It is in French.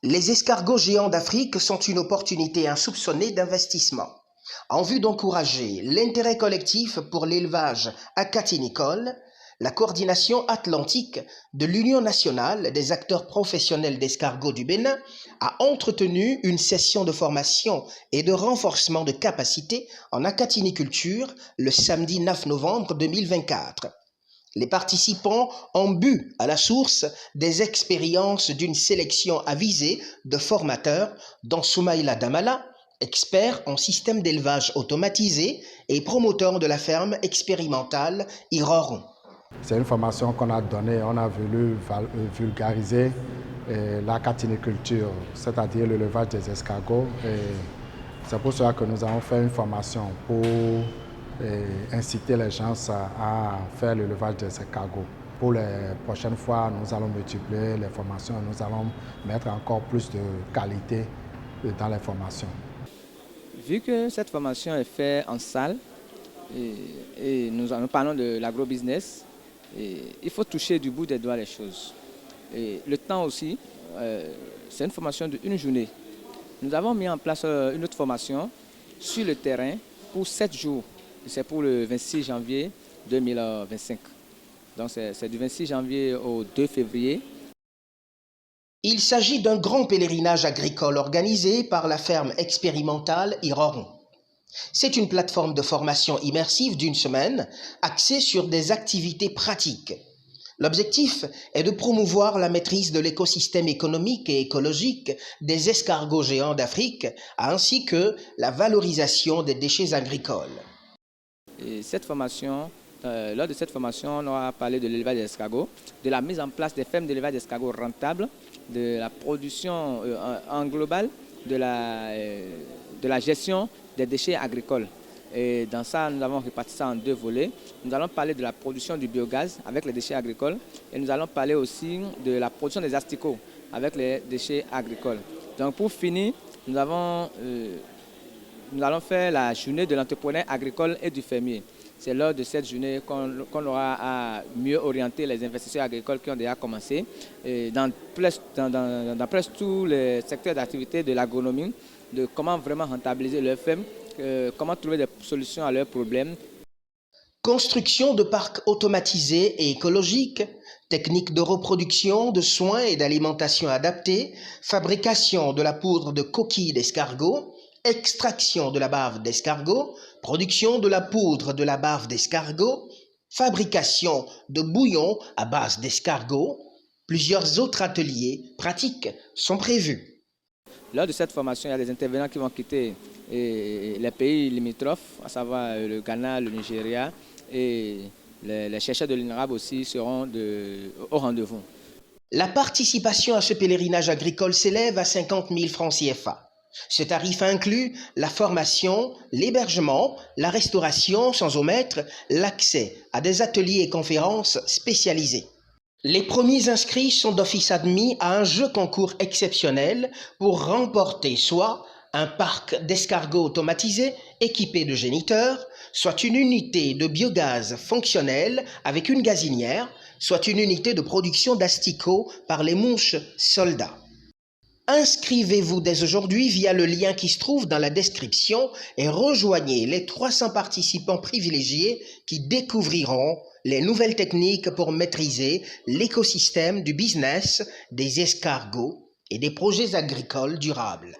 Les escargots géants d'Afrique sont une opportunité insoupçonnée d'investissement. En vue d'encourager l'intérêt collectif pour l'élevage acatinicole, la coordination atlantique de l'Union nationale des acteurs professionnels d'escargots du Bénin a entretenu une session de formation et de renforcement de capacités en acatiniculture le samedi 9 novembre 2024. Les participants ont bu à la source des expériences d'une sélection avisée de formateurs, dont Soumaïla Damala, expert en système d'élevage automatisé et promoteur de la ferme expérimentale Iroron. C'est une formation qu'on a donnée, on a voulu vulgariser la catiniculture, c'est-à-dire l'élevage des escargots. C'est pour cela que nous avons fait une formation pour inciter les gens à faire l'élevage des escargots. Pour les prochaines fois, nous allons multiplier les formations, nous allons mettre encore plus de qualité dans les formations. Vu que cette formation est faite en salle, et nous parlons de l'agrobusiness, il faut toucher du bout des doigts les choses. Et le temps aussi, c'est une formation d'une journée. Nous avons mis en place une autre formation sur le terrain pour 7 jours. C'est pour le 26 janvier 2025. Donc c'est du 26 janvier au 2 février. Il s'agit d'un grand pèlerinage agricole organisé par la ferme expérimentale Iroron. C'est une plateforme de formation immersive d'une semaine axée sur des activités pratiques. L'objectif est de promouvoir la maîtrise de l'écosystème économique et écologique des escargots géants d'Afrique, ainsi que la valorisation des déchets agricoles. Et lors de cette formation, on a parlé de l'élevage des escargots, de la mise en place des fermes d'élevage d'escargots rentables, de la production en global, de la gestion des déchets agricoles. Et dans ça, nous avons réparti ça en 2 volets. Nous allons parler de la production du biogaz avec les déchets agricoles et nous allons parler aussi de la production des asticots avec les déchets agricoles. Donc pour finir, nous allons faire la journée de l'entrepreneur agricole et du fermier. C'est lors de cette journée qu'on aura à mieux orienter les investisseurs agricoles qui ont déjà commencé dans presque tous les secteurs d'activité de l'agronomie, de comment vraiment rentabiliser leur ferme, comment trouver des solutions à leurs problèmes. Construction de parcs automatisés et écologiques, techniques de reproduction, de soins et d'alimentation adaptés, fabrication de la poudre de coquilles d'escargot, extraction de la bave d'escargot, production de la poudre de la bave d'escargot, fabrication de bouillon à base d'escargot. Plusieurs autres ateliers pratiques sont prévus. Lors de cette formation, il y a des intervenants qui vont quitter les pays limitrophes, à savoir le Ghana, le Nigeria, et les chercheurs de l'INRAB aussi seront au rendez-vous. La participation à ce pèlerinage agricole s'élève à 50 000 francs CFA. Ce tarif inclut la formation, l'hébergement, la restauration, sans omettre l'accès à des ateliers et conférences spécialisés. Les premiers inscrits sont d'office admis à un jeu concours exceptionnel pour remporter soit un parc d'escargots automatisé équipé de géniteurs, soit une unité de biogaz fonctionnelle avec une gazinière, soit une unité de production d'asticots par les mouches soldats. Inscrivez-vous dès aujourd'hui via le lien qui se trouve dans la description et rejoignez les 300 participants privilégiés qui découvriront les nouvelles techniques pour maîtriser l'écosystème du business des escargots et des projets agricoles durables.